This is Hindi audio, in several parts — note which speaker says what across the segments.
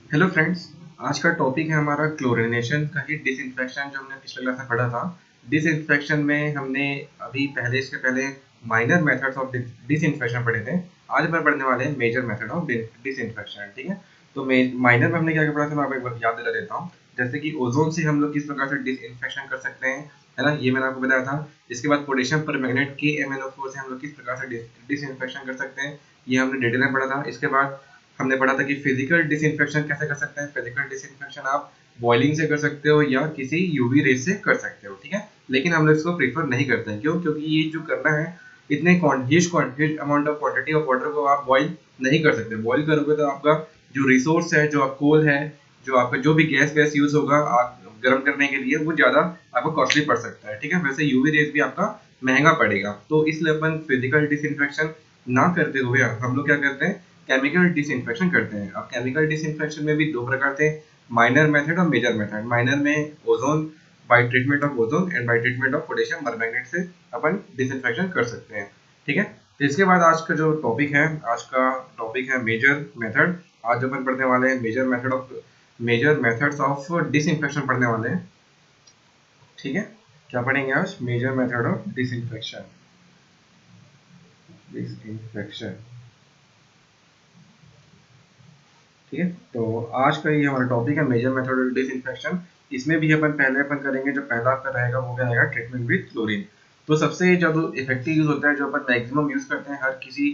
Speaker 1: Hello friends. आज का टॉपिक है हमारा क्लोरिनेशन का ही डिसइंफेक्शन, जो हमने पिछले क्लास में पढ़ा था। डिसइंफेक्शन में हमने अभी पहले इसके पहले माइनर मेथड्स ऑफ डिसइंफेक्शन पढ़े थे। आज हम पढ़ने वाले हैं मेजर मेथड ऑफ डिसइंफेक्शन। ठीक है, तो माइनर में हमने क्या क्या पढ़ा था, मैं आपको एक बार याद दिला देता हूँ। जैसे कि ओजोन से हम लोग किस प्रकार से डिसइंफेक्शन कर सकते हैं, है ना, ये मैंने आपको बताया था। इसके बाद पोटेशियम परमैंगनेट KMnO4 से हम लोग किस प्रकार से डिसइंफेक्शन कर सकते हैं, ये हमने डिटेल में पढ़ा था। इसके बाद हमने पढ़ा था कि फिजिकल डिसइंफेक्शन कैसे कर सकते हैं। फिजिकल डिसइंफेक्शन आप बॉइलिंग से कर सकते हो या किसी यूवी रेज से कर सकते हो, ठीक है। लेकिन हम लोग इसको प्रीफर नहीं करते हैं, क्यों? क्योंकि ये जो करना है, इतने huge amount of quantity of water को आप बॉइल नहीं कर सकते। बॉइल करोगे तो आपका जो रिसोर्स है, जो आप कोल है, जो आपका जो भी गैस वैस यूज होगा आग गर्म करने के लिए, वो ज्यादा आपको कॉस्टली पड़ सकता है, ठीक है। वैसे यूवी रेज भी आपका महंगा पड़ेगा, तो इसलिए अपन फिजिकल डिसइंफेक्शन ना करते हुए हम लोग क्या करते हैं, केमिकल डिसइंफेक्शन करते हैं। अब केमिकल डिसइंफेक्शन में भी दो प्रकार थे, माइनर मेथड और मेजर मेथड। माइनर में ozone, bye treatment of ozone and bye treatment of potassium permanganate से अपन डिसइंफेक्शन कर सकते हैं, ठीक है। तो इसके बाद आज का जो टॉपिक है, आज का टॉपिक है मेजर मेथड। आज अपन पढ़ने वाले हैं मेजर मेथड्स ऑफ डिसइंफेक्शन पढ़ने वाले हैं, ठीक है। क्या पढ़ेंगे आज? मेजर मेथड ऑफ डिसइंफेक्शन, ठीक है। तो आज का ये हमारा टॉपिक है मेजर मेथड ऑफ डिसइंफेक्शन। इसमें भी अपन करेंगे, जो पहला आपका रहेगा वो क्या रहेगा, ट्रीटमेंट विद क्लोरीन। तो सबसे जो इफेक्टिव यूज होता है, जो अपन मैक्सिमम यूज करते हैं हर किसी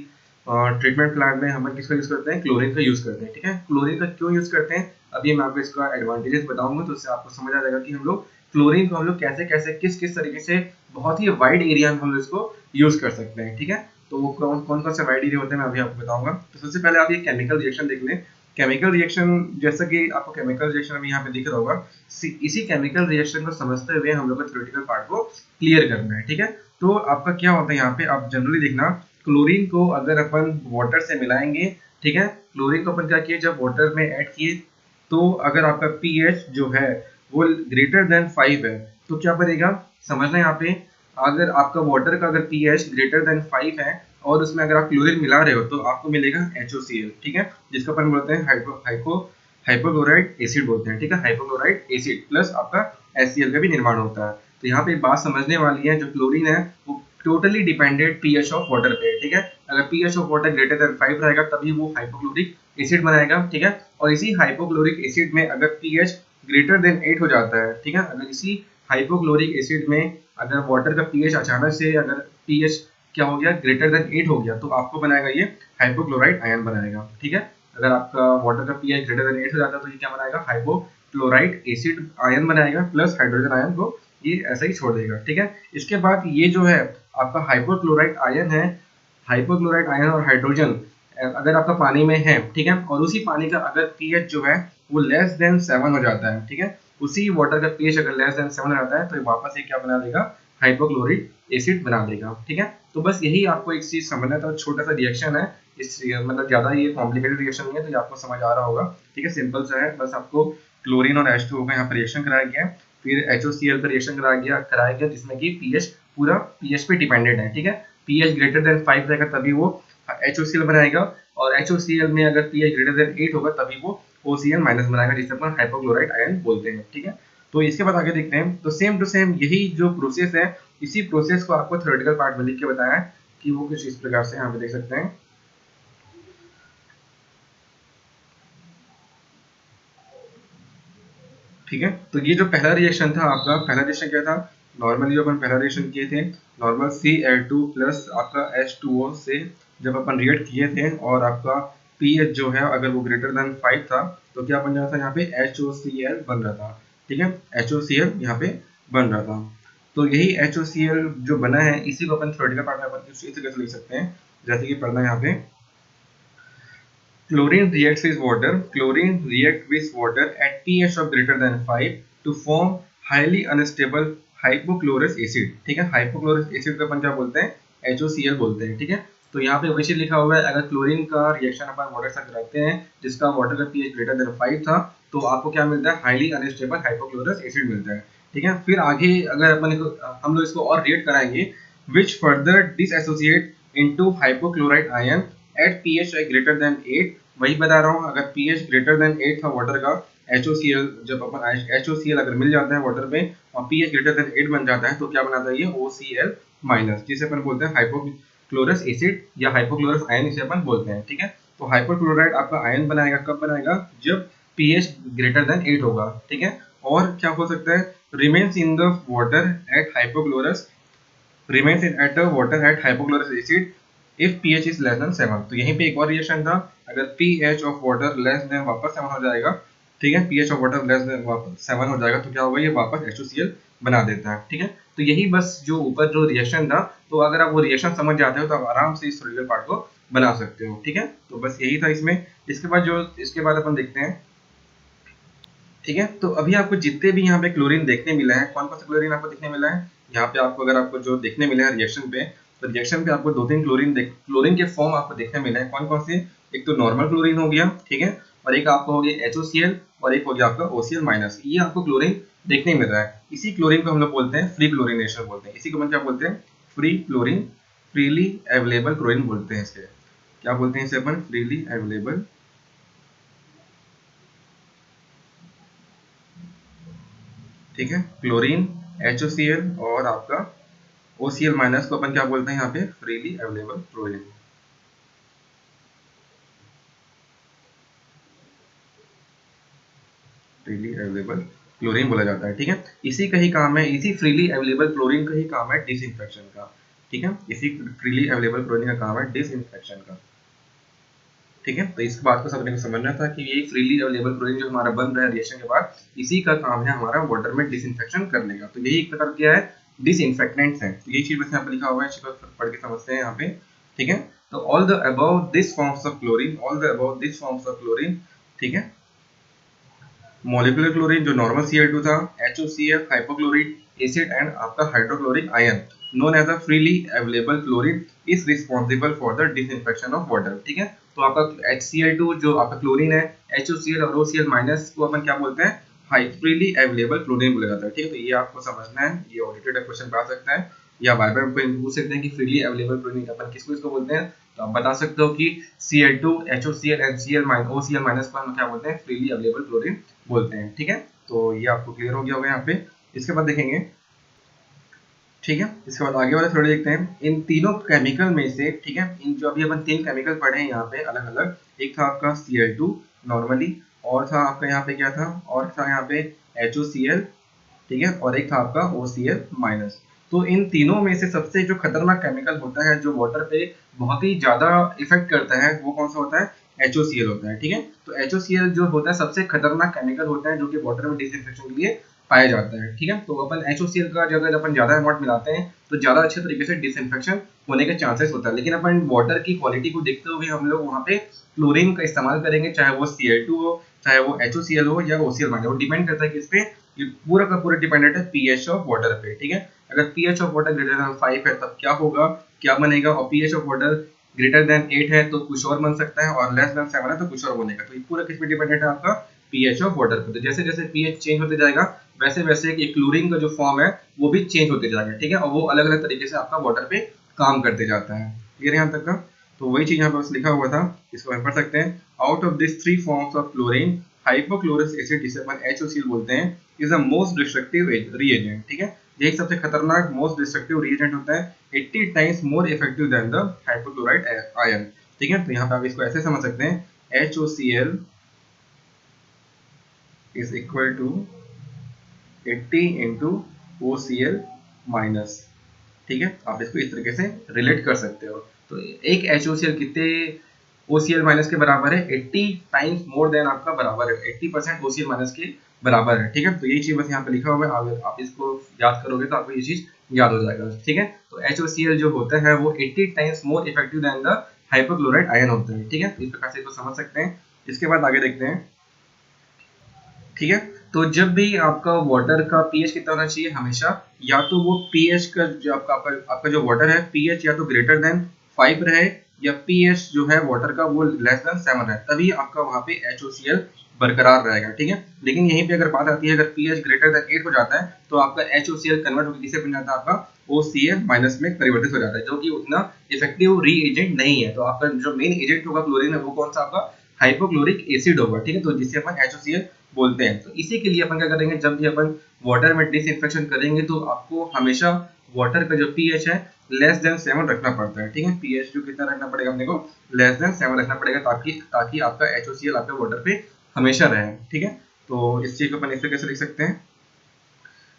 Speaker 1: ट्रीटमेंट प्लांट में, हम किसका यूज करते हैं? क्लोरीन का यूज करते हैं, ठीक है। क्लोरीन का क्यों यूज करते हैं, अभी मैं आपको इसका एडवांटेजेस बताऊंगा, तो उससे आपको समझ आ जाएगा कि हम लोग क्लोरीन को हम लोग कैसे कैसे किस किस तरीके से बहुत ही वाइड एरिया में हम लोग इसको यूज कर सकते हैं, ठीक है। तो वो कौन कौन से वाइड एरिया होते हैं मैं अभी आपको बताऊंगा। तो सबसे पहले आप ये केमिकल रिएक्शन देख लें। केमिकल रिएक्शन, जैसा कि आपको केमिकल रिएक्शन अभी यहाँ पे दिख रहा होगा, इसी केमिकल रिएक्शन को समझते हुए हम लोग को थ्योरेटिकल पार्ट को क्लियर करना है, ठीक है। तो आपका क्या होता है यहाँ पे, आप जनरली देखना, क्लोरीन को अगर अपन वाटर से मिलाएंगे, ठीक है, क्लोरीन को अपन क्या किए, जब वाटर में ऐड किए, तो अगर आपका पीएच जो है वो ग्रेटर देन 5 है, तो क्या बनेगा, समझना यहाँ पे। अगर आपका वाटर का अगर पीएच ग्रेटर देन 5 है और उसमें अगर आप क्लोरीन मिला रहे हो, तो आपको मिलेगा HOCl, ठीक है, जिसको अपन बोलते हैं हाइपोक्लोराइड एसिड बोलते हैं, ठीक है। हाइपोक्लोराइड एसिड प्लस आपका HCl का भी निर्माण होता है। तो यहाँ पे एक बात समझने वाली है, जो क्लोरीन है वो totally dependent pH of water पे, ठीक है। अगर pH of water greater than 5 रहेगा तभी वो हाइपोक्लोरिक एसिड बनाएगा, ठीक है। और इसी हाइपोक्लोरिक एसिड में अगर पीएच ग्रेटर देन 8 हो जाता है, ठीक है, अगर इसी हाइपोक्लोरिक एसिड में अगर वाटर का पीएच अचानक से अगर पीएच क्या हो गया, ग्रेटर देन 8 हो गया, तो आपको बनाएगा ये हाइपोक्लोराइड आयन बनाएगा, ठीक है। अगर आपका वाटर का पीएच ग्रेटर देन 8 हो जाता है, तो ये क्या बनाएगा, हाइपोक्लोराइड एसिड आयन बनाएगा प्लस हाइड्रोजन आयन को ये ऐसा ही छोड़ देगा, ठीक है। इसके बाद ये जो है आपका हाइपोक्लोराइड आयन है, हाइपोक्लोराइड आयन और हाइड्रोजन अगर आपका पानी में है, ठीक है, और उसी पानी का अगर पीएच जो है वो लेस देन 7 हो जाता है, ठीक है, उसी वाटर का पीएच अगर लेस देन 7 हो जाता है, तो ये वापस ये क्या बना देगा, हाइपोक्लोरिक एसिड बना देगा, ठीक है। तो बस यही आपको एक चीज समझना था, छोटा सा रिएक्शन है, इस मतलब ज्यादा ये कॉम्प्लिकेटेड रिएक्शन नहीं है, तो ये आपको समझ आ रहा होगा, ठीक है। सिंपल सा है, बस आपको क्लोरीन और H2O का यहाँ पर रिएक्शन कराया गया है, फिर HOCl का रिएक्शन कराया गया जिसमें कि पीएच पूरा पीएच पे डिपेंडेंट है, ठीक है। पीएच ग्रेटर देन 5 रहेगा तभी वो HOCl बनाएगा, और HOCl में अगर पीएच ग्रेटर देन 8 होगा तभी वो OCl माइनस बनाएगा, जिसे अपन हाइपोक्लोराइड आयन बोलते हैं, ठीक है। तो इसके बाद आगे देखते हैं, तो सेम टू सेम यही जो प्रोसेस है, इसी प्रोसेस को आपको थ्योरेटिकल पार्ट में लिख के बताया है कि वो कुछ इस प्रकार से यहाँ पे देख सकते हैं, ठीक है। तो ये जो पहला रिएक्शन था आपका, पहला रिएक्शन क्या था, नॉर्मली जो अपन पहला रिएक्शन किए थे, नॉर्मल Cl2 प्लस आपका H2O से जब अपन रिएक्ट किए थे, और आपका पीएच जो है अगर वो ग्रेटर देन 5 था, तो क्या बन रहा था, यहाँ पे HOCl बन रहा था, ठीक है, HOCl यहाँ पे बन रहा था। तो यही HOCl जो बना है, इसी को अपन थ्योरेटिकल पार्ट में अपन इसी कैसे लिख सकते हैं, जैसे कि पढ़ना है यहाँ पे, chlorine reacts with water. Chlorine react with water at pH of greater than 5 to form highly unstable hypochlorous acid, ठीक है। hypochlorous acid को अपन क्या बोलते हैं, HOCl बोलते हैं, ठीक है। तो यहाँ पे वैसे लिखा हुआ है, अगर क्लोरीन का रिएक्शन अपन वाटर से कराते हैं जिसका वाटर का पीएच ग्रेटर देन 5 था, तो आपको क्या मिलता है, हाईली अनस्टेबल हाइपोक्लोरस एसिड मिलता है, ठीक है। फिर आगे अगर अपन हम लोग इसको और रिएक्ट कराएंगे, which further disassociate into hypochlorite ion at pH greater than 8 वही बता रहा हूँ, अगर pH ग्रेटर देन 8 था वाटर का, HOCl जब अपन HOCl अगर मिल जाता है वाटर में और pH ग्रेटर देन 8 बन जाता है तो क्या बनाता है ये OCl माइनस, जिसे अपन बोलते हैं हाइपोक्लोरस एसिड या हाइपोक्लोरस आयन इसे अपन बोलते हैं। ठीक है, तो हाइपोक्लोराइड आपका आयन बनाएगा, कब बनाएगा, जब pH ग्रेटर देन 8 होगा। ठीक है, और क्या हो सकता है, remains in the water at hypochlorous remains in at the water at hypochlorous acid if pH is less than 7। तो यहीं पे एक और रिएक्शन था, अगर pH of water less than वापस 7 हो जाएगा। ठीक है, pH of water less than वापस 7 हो जाएगा तो क्या होगा, ये वापस HOCl बना देता है। ठीक है, तो यही बस जो ऊपर जो रिएक्शन था, तो अगर आप वो रिएक्शन समझ जाते हो तो आप आराम से इस सोल्यूबल पार्ट को बना सकते हो। ठीक है, तो बस यही था इसमें। इसके बाद अपन देखते हैं। ठीक है, तो अभी आपको जितने भी यहाँ पे क्लोरीन देखने मिला है, कौन कौन सा क्लोरीन आपको देखने मिला है यहाँ पे, आपको अगर आपको जो देखने मिला है रिएक्शन पे, तो रिएक्शन पे आपको 2-3 क्लोरीन के फॉर्म आपको देखने मिले हैं। कौन कौन से, एक तो नॉर्मल क्लोरीन हो गया, ठीक है, और एक आपको हो गया HOCl, और एक हो गया आपका OCl माइनस। ये आपको क्लोरीन देखने मिल रहा है। इसी क्लोरीन को हम लोग बोलते हैं फ्री क्लोरीनेशन बोलते हैं। इसी को हम क्या बोलते हैं, free chlorine, freely available chlorine बोलते हैं। इसके क्या बोलते हैं, इसे अपन फ्रीली अवेलेबल, ठीक है, क्लोरीन, HOCl और आपका OCl माइनस को अपन क्या बोलते हैं यहाँ पे, freely available chlorine. Freely available chlorine बोला जाता है। ठीक है, इसी का ही काम है, इसी फ्रीली अवेलेबल क्लोरीन का ही काम है डिसइंफेक्शन का। ठीक है, इसी फ्रीली अवेलेबल क्लोरीन का काम है डिसइंफेक्शन का। ठीक है, तो इस बात को सबने को समझना था कि ये फ्रीली अवेलेबल क्लोरीन जो हमारा बन रहा है रिएक्शन के बाद, इसी का काम है हमारा वाटर में डिसइंफेक्शन करने का। तो यही एक प्रकार क्या है, डिसइंफेक्टेंट्स है। तो ये चीज बस यहाँ पे लिखा हुआ है, इसको पढ़ के समझते हैं यहाँ पे। ठीक है, तो all the above this forms of chlorine, all the above this forms of chlorine, ठीक है, मॉलिक्यूलर क्लोरीन जो नॉर्मल Cl2 था, HOCl हाइपोक्लोरिक एसिड एंड आपका hydrochloric ion known as a freely available chlorine is responsible for the disinfection of water. ठीक है, तो आपका HCl2 जो आपका क्लोरीन है, HOCl और OCl माइनस को अपन क्या बोलते हैं, हाई फ्रीली अवेलेबल क्लोरीन बोला जाता है। ठीक है, तो ये आपको समझना है, ये ऑडिटेड क्वेश्चन आ सकता है या बार बार पूछ सकते हैं कि फ्रीली अवेलेबल क्लोरीन अपन किसको इसको बोलते हैं। तो आप बता सकते हो कि Cl2, HOCl and OCl minus को हम क्या बोलते हैं, फ्रीली अवेलेबल क्लोरीन बोलते हैं। ठीक है, तो ये आपको क्लियर हो गया होगा यहाँ पे। इसके बाद देखेंगे, ठीक है, इसके बाद आगे वाले थोड़े देखते हैं इन तीनों केमिकल में से। ठीक है, इन जो अभी अपन 3 केमिकल पढ़े हैं यहाँ पे अलग अलग, एक था आपका Cl2 नॉर्मली, और था आपका यहाँ पे क्या था, और था यहाँ पे HOCl, ठीक है, और एक था आपका OCl माइनस। तो इन तीनों में से सबसे जो खतरनाक केमिकल होता है, जो वाटर पे बहुत ही ज्यादा इफेक्ट करता है, वो कौन सा होता है, HOCl होता है। ठीक है, तो HOCl जो होता है सबसे खतरनाक केमिकल होता है, जो कि वाटर में डिसइंफेक्शन के लिए पाया जाता है। ठीक है, तो अपन HOCl का अगर अपन ज्यादा अमाउंट मिलाते हैं तो ज्यादा अच्छे तरीके से डिसइंफेक्शन होने के चांसेस होता है। लेकिन अपन वाटर की क्वालिटी को देखते हुए हम लोग वहाँ पे क्लोरीन का इस्तेमाल करेंगे, चाहे वो Cl2 हो, चाहे वो HOCl हो या OCl माइनस, वो डिपेंड करता है किस पे, ये पूरा का पूरा डिपेंडेंट है pH ऑफ वाटर पे। ठीक है, अगर pH of water greater than 5 है तब क्या होगा, क्या बनेगा, और pH of water greater than 8 है तो कुछ और बन सकता है, और लेस देन 7 है तो कुछ और बनेगा। तो ये पूरा किस पे डिपेंडेंट है, आपका pH ऑफ वाटर पे। तो जैसे जैसे pH चेंज होते जाएगा वैसे वैसे ये क्लोरीन का जो फॉर्म है वो भी चेंज होते जाएगा। ठीक है, और वो अलग अलग तरीके से आपका वाटर पे काम करते जाता है। क्लियर है यहाँ तक का, तो वही चीज यहाँ पर बस लिखा हुआ था, इसको हम पढ़ सकते हैं। Out of this 3 forms of chlorine, hypochlorous acid जिसे अपन HOCl बोलते हैं, is the most destructive reagent. ठीक है, यही सबसे खतरनाक मोस्ट डिस्ट्रक्टिव रिएजेंट होता है, 80 times more effective than the hypochloride ion. ठीक है, तो यहाँ पे आप इसको ऐसे समझ सकते हैं, HOCl is equal to 80 into OCl minus. ठीक है, आप इसको इस तरीके से रिलेट कर सकते हो। तो एक HOCl कितने OCl माइनस के बराबर है, 80 टाइम्स मोर देन आपका बराबर है, 80% OCl माइनस के बराबर है। ठीक है, तो यही चीज बस यहाँ पे लिखा हुआ है, अगर आप इसको याद करोगे तो आपको ये चीज याद हो जाएगा। ठीक है, तो HOCl जो होता है वो 80 times more effective than the hypochloride ion होता है। ठीक है, इस प्रकार से इसको समझ सकते हैं। इसके बाद आगे देखते हैं। ठीक है, तो जब भी आपका वाटर का pH कितना होना चाहिए, हमेशा या तो वो pH का जो आपका जो वाटर है, pH या तो ग्रेटर देन 5 रहे, या pH जो है वाटर का वो लेस देन 7 है, तभी आपका वहाँ पे HOCl बरकरार रहेगा। ठीक है, लेकिन यहीं पे अगर बात आती है, अगर pH ग्रेटर देन 8 हो जाता है तो आपका HOCl कन्वर्ट होकर किसे बन जाता है, आपका OCl माइनस में परिवर्तित हो जाता है, जो कि उतना इफेक्टिव रीएजेंट नहीं है। तो आपका जो मेन एजेंट होगा क्लोरीन है, वो कौन सा आपका हाइपोक्लोरिक एसिड होगा, ठीक है, तो जिसे अपन HOCl बोलते हैं। तो इसी के लिए अपन क्या करेंगे, जब भी अपन वाटर में डिसइंफेक्शन करेंगे तो आपको हमेशा वाटर का जो pH है लेस देन 7 रखना पड़ता है, ठीक है। pH जो कितना रखना पड़ेगा अपने को, लेस देन 7 रखना पड़ेगा, ताकि ताकि आपका HOCl आपके वाटर पे हमेशा रहे, ठीक है। तो इस चीज को अपन इसे कैसे लिख सकते हैं,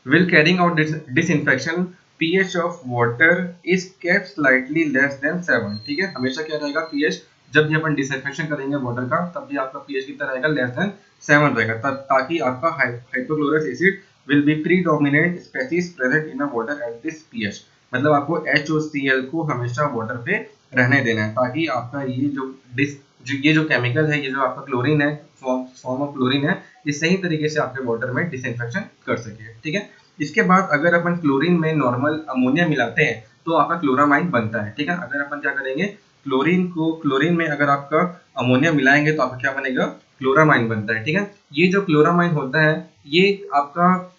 Speaker 1: will carrying out disinfection pH of water is kept slightly less than 7, ठीक है। हमेशा क्या रहेगा pH, जब भी अपन डिसइंफेक्शन करेंगे वाटर का तब भी आपका pH कितना रहेगा, लेस देन 7 रहेगा, ताकि आपका hypochlorous acid will be predominant species present in a water at this pH। मतलब आपको HOCl को हमेशा वाटर पे रहने देना है, ताकि आपका ये जो केमिकल है, ये जो आपका क्लोरीन है, फॉर्म ऑफ क्लोरीन है, ये सही तरीके से आपके वाटर में डिसइंफेक्शन कर सके, ठीक है। इसके बाद अगर अपन क्लोरीन में नॉर्मल अमोनिया मिलाते हैं तो आपका क्लोरामाइन बनता है, ठीक है। अगर अपन क्या करेंगे, क्लोरीन में अगर आपका अमोनिया मिलाएंगे तो आपका क्या बनेगा, क्लोरामाइन बनता है, ठीक है। ये जो क्लोरामाइन होता है ये आपका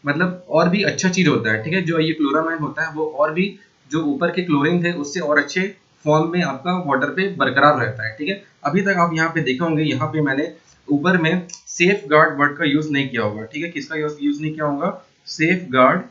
Speaker 1: मतलब और भी अच्छा चीज होता है, ठीक है। जो ये क्लोरामाइन होता है वो और भी जो ऊपर के क्लोरीन थे उससे और अच्छे फॉर्म में आपका वाटर पे बरकरार रहता है, ठीक है। अभी तक आप यहाँ पे देखे होंगे, यहाँ पे मैंने ऊपर में सेफ गार्ड वर्ड का यूज नहीं किया होगा, ठीक है। किसका यूज नहीं किया होगा, सेफ गार्ड,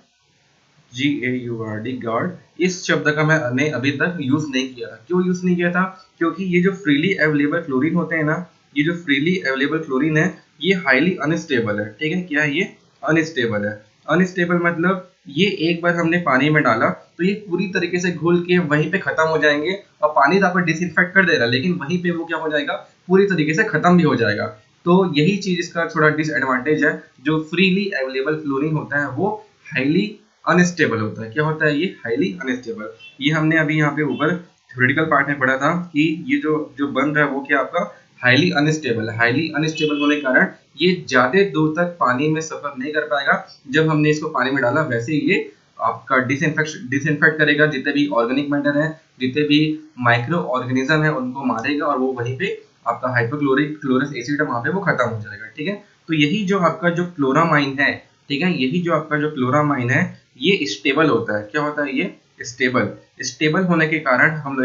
Speaker 1: GAURD गार्ड, इस शब्द का मैंने अभी तक यूज नहीं किया था। क्यों यूज नहीं किया था, क्योंकि ये जो फ्रीली अवेलेबल क्लोरीन होते हैं ना, ये जो फ्रीली अवेलेबल क्लोरीन है ये हाईली अनस्टेबल है, ठीक है। क्या है ये, अनस्टेबल है। अनस्टेबल मतलब ये एक बार हमने पानी में डाला तो ये पूरी तरीके से घुल के वहीं पे खत्म हो जाएंगे, और पानी तो आपको डिसइंफेक्ट कर देगा लेकिन वहीं पे वो क्या हो जाएगा, पूरी तरीके से खत्म भी हो जाएगा। तो यही चीज इसका थोड़ा डिसएडवांटेज है, जो फ्रीली अवेलेबल क्लोरीन होता है वो हाईली अनस्टेबल होता है। क्या होता है ये, हाईली अनस्टेबल। ये हमने अभी यहाँ पे ऊपर थ्योरेटिकल पार्ट में पढ़ा था कि ये जो जो बन रहा है वो क्या आपका हाईली अनस्टेबल है। हाईली अनस्टेबल होने के कारण ये ज्यादा दूर तक पानी में सफर नहीं कर पाएगा। जब हमने इसको पानी में डाला वैसे ही ये आपका डिसइंफेक्ट करेगा, जितने भी ऑर्गेनिक मैटर है, जितने भी माइक्रो ऑर्गेनिज्म है उनको मारेगा, और वो वहीं पे आपका हाइपोक्लोरिक क्लोरस एसिड है वहां पे वो खत्म हो जाएगा, ठीक है। तो यही जो आपका जो क्लोरामाइन है, ठीक है, यही जो आपका जो क्लोरामाइन है ये स्टेबल होता है। क्या होता है ये, स्टेबल। स्टेबल होने के कारण हम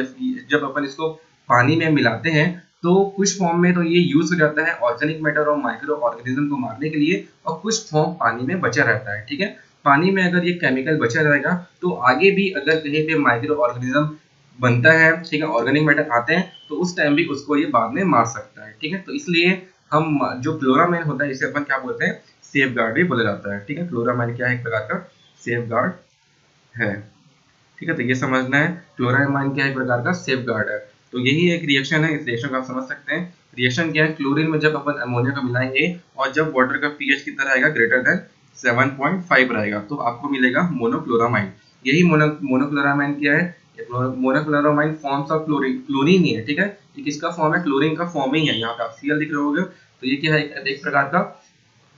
Speaker 1: जब अपन इसको पानी में मिलाते हैं तो कुछ फॉर्म में तो ये यूज हो जाता है ऑर्गेनिक मैटर और माइक्रो ऑर्गेनिज्म को मारने के लिए, और कुछ फॉर्म पानी में बचा रहता है, ठीक है। पानी में अगर ये केमिकल बचा रहेगा तो आगे भी अगर कहीं पे माइक्रो ऑर्गेनिज्म बनता है, ठीक है, ऑर्गेनिक मैटर आते हैं तो उस टाइम भी उसको ये बाद में मार सकता है, ठीक है। तो इसलिए हम जो क्लोरामाइन होता है इसे अपन क्या बोलते हैं, सेफ गार्ड भी बोला जाता है, ठीक है। क्लोरामाइन क्या है, एक प्रकार का सेफ गार्ड है, ठीक है। तो ये समझना है क्लोरामाइन क्या एक प्रकार का सेफ गार्ड है। तो यही एक रिएक्शन है, इस रिएक्शन को आप समझ सकते हैं। रिएक्शन क्या है, क्लोरीन में जब अपन अमोनिया को मिलाएंगे और जब वाटर का pH कितना रहेगा, ग्रेटर देन 7.5 रहेगा, तो आपको मिलेगा मोनोक्लोरामाइन। यही मोनोक्लोरामाइन क्या है, मोनोक्लोरामाइन फॉर्म्स ऑफ क्लोरीन ही है, ठीक है। ये किसका फॉर्म है, क्लोरीन का फॉर्म ही है। यहाँ पे आप Cl दिख रहे होगे, तो ये क्या है, एक प्रकार का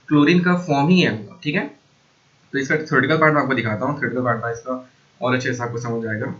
Speaker 1: क्लोरीन का फॉर्म ही है, ठीक है। तो इसका थ्योरेटिकल पार्ट मैं आपको दिखाता हूँ, थ्योरेटिकल पार्ट में इसका और अच्छे से आपको समझ आएगा,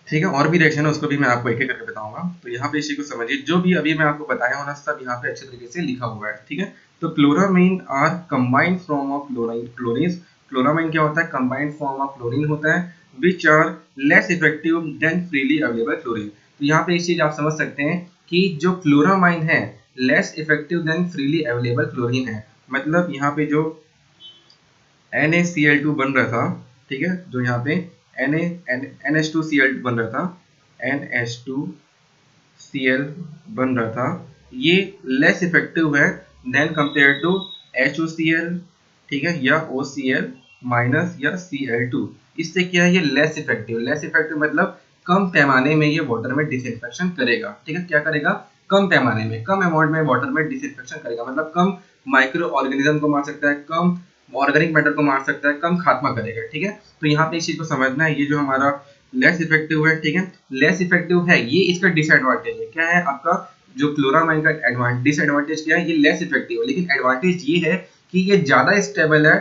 Speaker 1: ठीक है। और भी रिएक्शन है उसको भी मैं आपको एक एक करके बताऊंगा। तो यहाँ पे इसी को समझिए, जो भी अभी मैं आपको बताया हूँ ना सब यहाँ पे अच्छे तरीके से लिखा हुआ है, ठीक है। तो chloramine are combined form of chlorine. Chloramine क्या होता है, कंबाइंड फॉर्म ऑफ क्लोरीन होता है, which are less effective than freely available chlorine. तो यहाँ पे इस चीज आप समझ सकते हैं कि जो क्लोरामाइन है less effective than freely available chlorine है। मतलब यहाँ पे जो NaCl2 बन रहा था, ठीक है, जो यहाँ पे NH2Cl बन रहा था, NH2Cl बन रहा था, ये लेस इफेक्टिव है देन कंपेयर टू HOCl, ठीक है, या OCl माइनस या Cl2। इससे क्या है, ये लेस इफेक्टिव मतलब कम पैमाने में ये वाटर में डिसइंफेक्शन करेगा, ठीक है। क्या करेगा, कम पैमाने में, कम अमाउंट में वाटर में डिसइंफेक्शन करेगा, मतलब कम माइक्रो ऑर्गेनिज्म को मार सकता है, कम ऑर्गेनिक मैटर को मार सकता है, कम खात्मा करेगा, ठीक है। तो यहाँ पे इस चीज को समझना है, ये जो हमारा लेस इफेक्टिव है, ठीक है, लेस इफेक्टिव है, ये इसका डिसएडवांटेज है। क्या है आपका जो क्लोरामाइन का डिसएडवांटेज क्या है, ये लेस इफेक्टिव है, लेकिन एडवांटेज ये है कि ये ज्यादा स्टेबल है,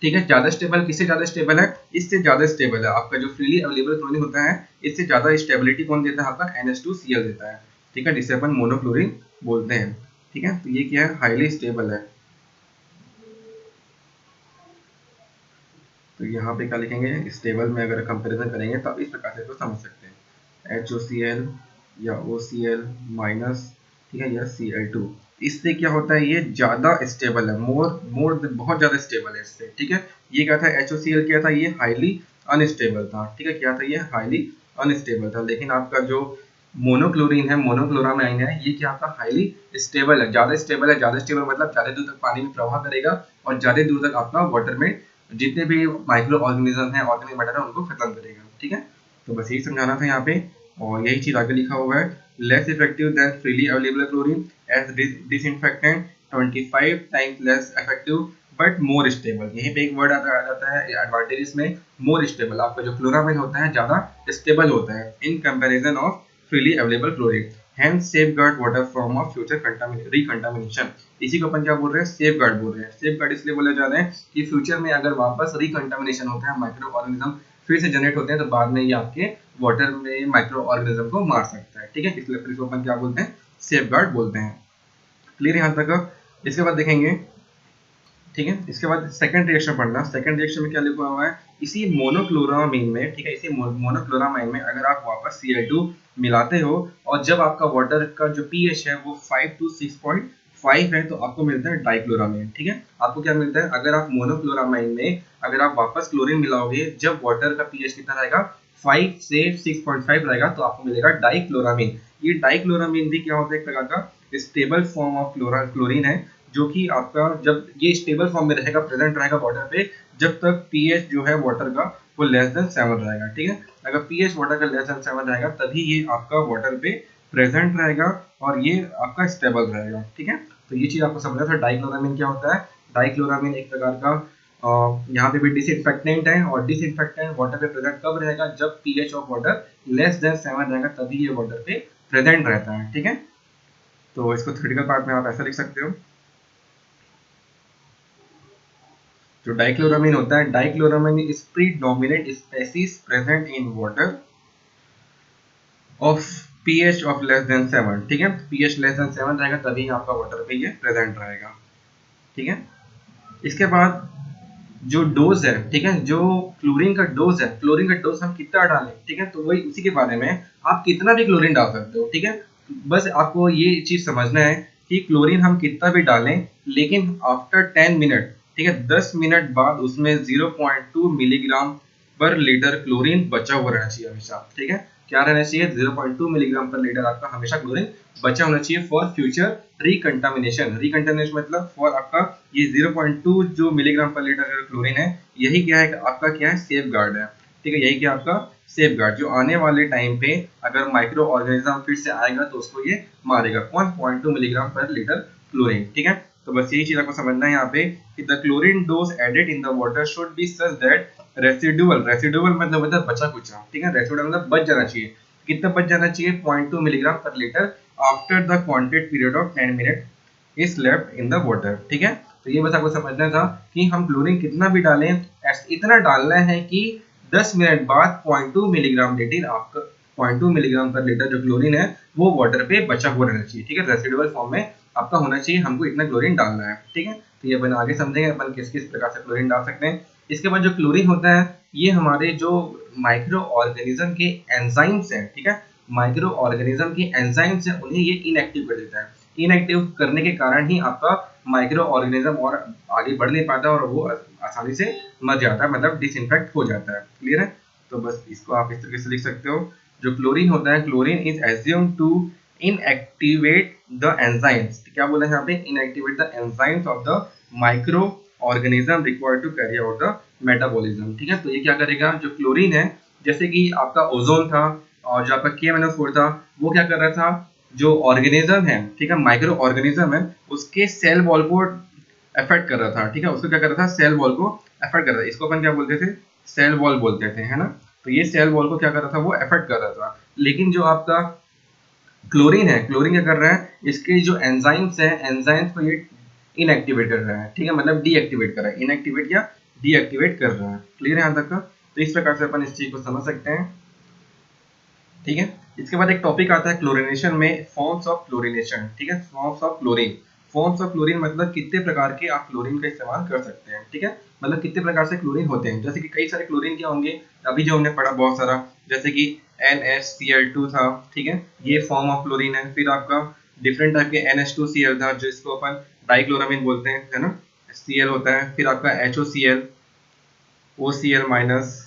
Speaker 1: ठीक है। ज्यादा स्टेबल, किससे ज्यादा स्टेबल है, इससे ज्यादा स्टेबल है। आपका जो फ्रीली अवेलेबल क्लोरीन होता है इससे ज्यादा स्टेबिलिटी कौन देता है, आपका NH2Cl देता है, ठीक है, जिसे अपन मोनोक्लोरीन बोलते हैं, ठीक है। तो ये क्या है, हाईली स्टेबल है। तो यहाँ पे क्या लिखेंगे, स्टेबल में अगर कंपैरिजन करेंगे तो आप इस प्रकार से इसको समझ सकते हैं, HOCl या OCl माइनस, ठीक है, या Cl2। इससे क्या होता है, ये ज़्यादा स्टेबल है, बहुत ज़्यादा स्टेबल है इससे, ठीक है। ये क्या था, HOCl क्या था, ये हाईली अनस्टेबल था, ठीक है, क्या था, ये हाईली अनस्टेबल था। लेकिन आपका जो मोनोक्लोरीन है, मोनोक्लोरामाइन है, ये क्या आपका हाईली स्टेबल है, ज़्यादा स्टेबल है। ज़्यादा स्टेबल मतलब ज़्यादा दूर तक पानी में प्रवाह करेगा और ज़्यादा दूर तक आपका वाटर में जितने भी माइक्रो ऑर्गेनिज्म है, ऑर्गेनिक मैटर है, उनको खत्म करेगा, ठीक है। तो बस यही समझाना था यहाँ पे, और यही चीज़ आगे लिखा हुआ है, less effective than freely available chlorine as disinfectant, 25 times less effective but more stable. यहीं पे एक वर्ड आ जाता है एडवांटेज में, मोर स्टेबल। आपका जो क्लोरामाइन होता है ज़्यादा स्टेबल होता है in comparison of freely available chlorine, hence safeguard water from a future recontamination। इसी को अपन क्या बोल रहे हैं, सेफ गार्ड बोल रहे हैं। सेफ गार्ड इसलिए बोले जा रहे हैं कि फ्यूचर में अगर वापस रिकंटामिनेशन होता है, माइक्रो ऑर्गेनिज्म फिर से जनरेट होते हैं, तो बाद में ये आपके वाटर में माइक्रो ऑर्गेनिज्म को मार सकता है, ठीक है। इसलिए इसको अपन क्या बोलते हैं, सेफ गार्ड बोलते हैं। क्लियर यहाँ तक। इसके बाद देखेंगे, ठीक है, इसके बाद सेकंड रिएक्शन पढ़ना। सेकंड रिएक्शन में क्या लिखा हुआ है, इसी मोनोक्लोरामाइन में, ठीक है, इसी मोनोक्लोरामाइन में अगर आप वापस Cl2 मिलाते हो और जब आपका वाटर का जो pH है वो 5 to 6.5 है, तो आपको मिलता है डाइक्लोरामाइन, ठीक है। आपको क्या मिलता है, अगर आप मोनोक्लोरामाइन में अगर आप वापस क्लोरीन मिलाओगे, जब वाटर का pH कितना रहेगा, 5 से 6.5 रहेगा, तो आपको मिलेगा डाइक्लोरामीन। ये डाइक्लोरामीन भी क्या होता है, एक प्रकार का स्टेबल फॉर्म ऑफ क्लोरीन है, जो कि आपका जब ये स्टेबल फॉर्म में रहेगा, प्रेजेंट रहेगा वाटर पे, जब तक पीएच जो है वाटर का वो लेस देन 7 रहेगा, ठीक है। अगर पीएच वाटर का लेस देन 7 रहेगा, तभी ये आपका वाटर पे प्रेजेंट रहेगा और ये आपका स्टेबल रहेगा, ठीक है। तो ये चीज आपको समझना था। डाइक्लोरामीन क्या होता है, डाइक्लोरामीन एक प्रकार का यहाँ पे भी डिसइंफेक्टेंट है, और डिसइंफेक्टेंट वाटर पे प्रेजेंट कब रहेगा, जब pH of water less than 7 रहेगा, तभी ये वाटर पे प्रेजेंट रहता है, ठीक है। तो इसको थ्योरेटिकल पार्ट में आप ऐसा लिख सकते हो। जो डाइक्लोरामीन होता है, dichloramine is predominant species present in water of pH of less than 7, ठीक है। पीएच लेस देन 7 रहेगा, तभी आपका वाटर पे ये प्रेजेंट रहेगा, ठीक है। इसके बाद जो डोज है, ठीक है, जो क्लोरीन का डोज है, क्लोरीन का डोज हम कितना डालें, ठीक है, तो वही उसी के बारे में, आप कितना भी क्लोरीन डाल सकते हो, ठीक है। बस आपको ये चीज समझना है कि क्लोरीन हम कितना भी डालें, लेकिन आफ्टर 10 मिनट, ठीक है, 10 मिनट बाद उसमें 0.2 मिलीग्राम पर लीटर क्लोरीन बचा हुआ रहना चाहिए हमेशा, ठीक है। क्या रहना चाहिए, 0.2 मिलीग्राम पर लीटर आपका हमेशा क्लोरीन बचा होना चाहिए फॉर फ्यूचर रिकंटामिनेशन। रिकंटामिनेशन मतलब फॉर आपका ये 0.2 जो मिलीग्राम पर लीटर क्लोरीन है, यही क्या है, आपका क्या है, सेफ गार्ड है, ठीक है। यही क्या आपका सेफ गार्ड, जो आने वाले टाइम पे अगर माइक्रो ऑर्गेनिज्म फिर से आएगा तो उसको ये मारेगा। 1.2 मिलीग्राम पर लीटर क्लोरीन, ठीक है। तो बस यही चीज आपको समझना है यहाँ पे कि the chlorine dose added in the water should be such that residual मतलब बचा कुचा, ठीक है, रेसिडुअल मतलब बच जाना चाहिए। कितना बच जाना चाहिए, 0.2 मिलीग्राम पर litre after the quantity period of 10 minute is left in the water, ठीक है। तो ये बस आपको समझना था कि हम क्लोरीन कितना भी डालें, इतना डालना है कि 10 मिनट बाद 0.2 मिलीग्राम लीटर आपका 0.2 मिलीग्राम पर लीटर जो क्लोरीन है वो वाटर पे बचा हुआ रहना चाहिए, ठीक है। रेसिडुअल फॉर्म में आपका होना चाहिए, हमको इतना क्लोरीन डालना है, ठीक है। तो ये अपन आगे समझेंगे अपन किस किस प्रकार से क्लोरीन डाल सकते हैं। इसके बाद जो क्लोरीन होता है, ये हमारे जो माइक्रो ऑर्गेनिज्म के एंजाइम्स हैं, ठीक है, माइक्रो ऑर्गेनिज्म के एंजाइम्स हैं, उन्हें ये इनएक्टिव कर देता है। इनएक्टिव करने के कारण ही आपका माइक्रो ऑर्गेनिज्म और आगे बढ़ नहीं पाता और वो आसानी से मर जाता है, मतलब डिसइंफेक्ट हो जाता है। क्लियर है। तो बस इसको आप इस तरीके से लिख सकते हो। जो क्लोरीन होता है, chlorine is assumed to inactivate the enzymes. क्या बोला है यहाँ पे, inactivate the enzymes of the microorganism required to carry out the metabolism, ठीक है। तो ये क्या करेगा, जो क्लोरीन है, जैसे कि आपका ओजोन था और जो आपका K-4 था, वो क्या कर रहा था, जो ऑर्गेनिज्म है, ठीक है, माइक्रो ऑर्गेनिज्म है, उसके सेल वॉल को अफेक्ट कर रहा था, ठीक है, उसको क्या कर रहा था, सेल वॉल को अफेक्ट कर रहा था। इसको अपन क्या बोलते थे, सेल वॉल बोलते थे, है ना। तो ये सेल वॉल को क्या कर रहा था, वो अफेक्ट कर रहा था। लेकिन जो आपका क्लोरीन है, क्लोरीन क्या कर रहा है, इसके जो एंजाइम्स है, एंजाइम्स को ये इनएक्टिवेट कर रहा है, ठीक है, मतलब डीएक्टिवेट कर रहा है, इनएक्टिवेट या डीएक्टिवेट कर रहा है। क्लियर है यहाँ तक का। तो इस प्रकार से अपन इस चीज को समझ सकते हैं, ठीक है। इसके बाद एक टॉपिक आता है क्लोरीनेशन में, फॉर्म्स ऑफ क्लोरीनेशन, ठीक है, forms of chlorine. Forms of chlorine मतलब कितने प्रकार के आप क्लोरीन का इस्तेमाल कर सकते हैं, ठीक है, मतलब कितने प्रकार से क्लोरीन होते हैं। जैसे कि कई सारे क्लोरीन क्या होंगे, अभी जो हमने पढ़ा बहुत सारा, जैसे कि NaCl2 था, ठीक है, ये फॉर्म ऑफ क्लोरीन है। फिर आपका डिफरेंट टाइप के NH2Cl था जिसको अपन डाइक्लोरामिन बोलते हैं, है ना, Cl होता है। फिर आपका HOCl, OCl माइनस,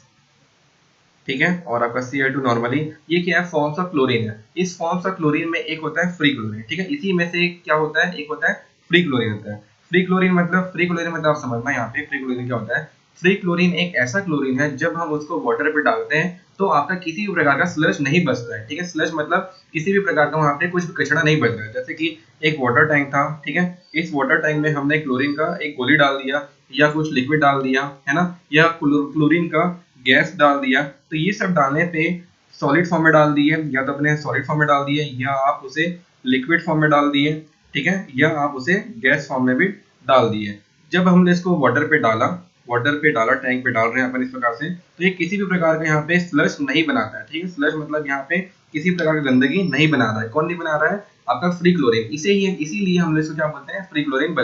Speaker 1: ठीक है, और आपका Cl2 नॉर्मली, ये क्या है, फॉर्म्स ऑफ क्लोरीन है। इस फॉर्म्स ऑफ क्लोरीन में एक होता है फ्री क्लोरीन, ठीक है, इसी में से क्या होता है, एक होता है फ्री क्लोरीन होता है। फ्री क्लोरीन मतलब आप समझना यहाँ पे फ्री क्लोरीन क्या होता है। फ्री क्लोरीन एक ऐसा क्लोरीन है जब हम उसको वाटर पे डालते हैं तो आपका किसी भी प्रकार का स्लज नहीं बचता है, ठीक है। स्लज मतलब किसी भी प्रकार का वहाँ पे कुछ भी कचरा नहीं बच रहा है। जैसे कि एक वाटर टैंक था, ठीक है, इस वाटर टैंक में हमने क्लोरीन का एक गोली डाल दिया या कुछ लिक्विड डाल दिया, है ना, या क्लोरीन का गैस डाल दिया, तो ये सब डालने पे सॉलिड फॉर्म में डाल दिए, या तो अपने सॉलिड फॉर्म में डाल दिए या आप उसे लिक्विड फॉर्म में डाल दिए, ठीक है, या आप उसे गैस फॉर्म में भी डाल दिए। जब हमने इसको वाटर पे डाला, टैंक पे डाल रहे हैं अपन इस प्रकार से, तो ये किसी भी प्रकार का यहाँ पे स्लज नहीं बनाता है, ठीक है। स्लज मतलब यहाँ पे किसी प्रकार की गंदगी नहीं बना रहा है। कौन नहीं बना रहा है, आपका फ्री क्लोरीन। इसीलिए हम इसको क्या बोलते हैं, फ्री क्लोरीन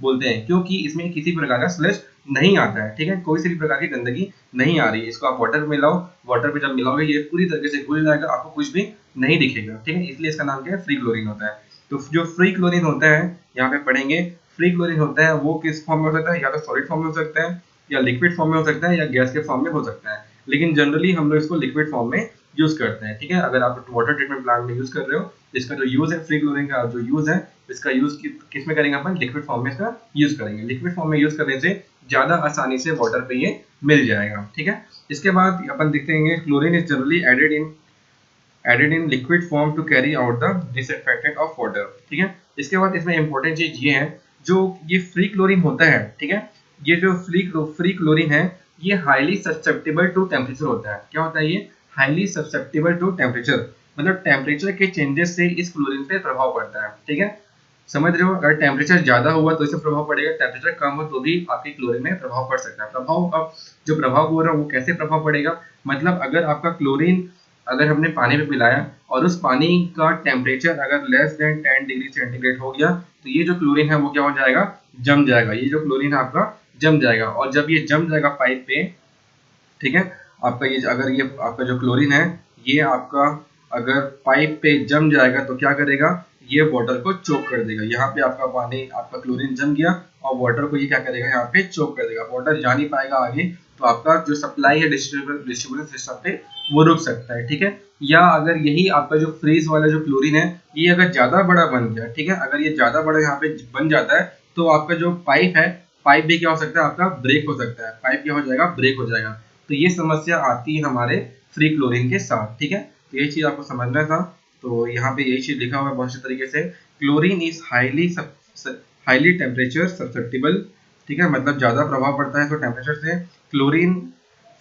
Speaker 1: बोलते हैं क्योंकि इसमें किसी प्रकार का स्लज नहीं आता है, ठीक है, कोई सी भी प्रकार की गंदगी नहीं आ रही है। इसको आप वाटर में मिलाओ, वाटर पे जब मिलाओगे ये पूरी तरीके से घुल जाएगा, आपको कुछ भी नहीं दिखेगा, ठीक है, इसलिए इसका नाम क्या है, फ्री क्लोरीन होता है। तो जो फ्री क्लोरीन होता है, यहाँ पे पढ़ेंगे, फ्री क्लोरीन होता है वो किस फॉर्म में हो सकता है, या तो सॉलिड फॉर्म में हो सकता है, या लिक्विड फॉर्म में हो सकता है, या गैस के फॉर्म में हो सकता है। लेकिन जनरली हम लोग इसको लिक्विड फॉर्म में यूज करते हैं, ठीक है। अगर आप वाटर ट्रीटमेंट प्लांट में यूज कर रहे हो, इसका जो यूज है, फ्री क्लोरीन का जो यूज है, इसका यूज किस में करेंगे, अपन लिक्विड फॉर्म में इसका यूज करेंगे। लिक्विड फॉर्म में यूज करने से ज्यादा आसानी से वाटर पे ये मिल जाएगा, ठीक है। इसके बाद अपन देखेंगे chlorine is generally added in liquid form to carry out the disinfectant of water, ठीक है। इसके बाद इसमें इंपॉर्टेंट चीज ये है, जो ये फ्री क्लोरीन होता है, ठीक है, ये जो फ्री क्लोरीन है, ये हाईली ससेप्टेबल टू टेम्परेचर होता है। क्या होता है ये, हाईली ससेप्टेबल टू टेम्परेचर, मतलब टेम्परेचर के चेंजेस से इस क्लोरीन पे प्रभाव पड़ता है, ठीक है। समझ रहे हो, अगर टेम्परेचर ज्यादा हुआ तो इससे प्रभाव पड़ेगा, टेम्परेचर कम हो तो भी आपकी क्लोरीन में प्रभाव पड़ सकता है। अब जो प्रभाव हो रहा है वो कैसे प्रभाव पड़ेगा, मतलब अगर आपका क्लोरीन, अगर हमने पानी में मिलाया और उस पानी का टेम्परेचर अगर लेस देन 10 डिग्री सेंटीग्रेड हो गया, तो ये जो क्लोरीन है वो क्या हो जाएगा, जम जाएगा। ये जो क्लोरीन है आपका जम जाएगा, और जब ये जम जाएगा पाइप पे, ठीक है, आपका ये अगर ये आपका जो क्लोरीन है, ये आपका अगर पाइप पे जम जाएगा तो क्या करेगा, ये वाटर को चोक कर देगा। यहाँ पे आपका पानी, आपका क्लोरीन जम गया और वाटर को ये क्या करेगा, यहाँ पे चोक कर देगा, वाटर जा नहीं पाएगा आगे, तो आपका जो सप्लाई है डिस्ट्रीब्यूशन सिस्टम पे वो रुक सकता है, ठीक है। या अगर यही आपका जो फ्रीज वाला जो क्लोरीन है, ये अगर ज्यादा बड़ा बन गया, ठीक है, अगर ये ज्यादा बड़ा यहाँ पे बन जाता है, तो आपका जो पाइप है, पाइप भी क्या हो सकता है, आपका ब्रेक हो सकता है, पाइप क्या हो जाएगा, ब्रेक हो जाएगा। तो ये समस्या आती है हमारे फ्री क्लोरीन के साथ, ठीक है। तो ये चीज आपको समझना था। तो यहाँ पे यही चीज लिखा हुआ है बहुत अच्छे तरीके से, chlorine is highly temperature susceptible, ठीक है, मतलब ज्यादा प्रभाव पड़ता है इसको टेम्परेचर से। Chlorine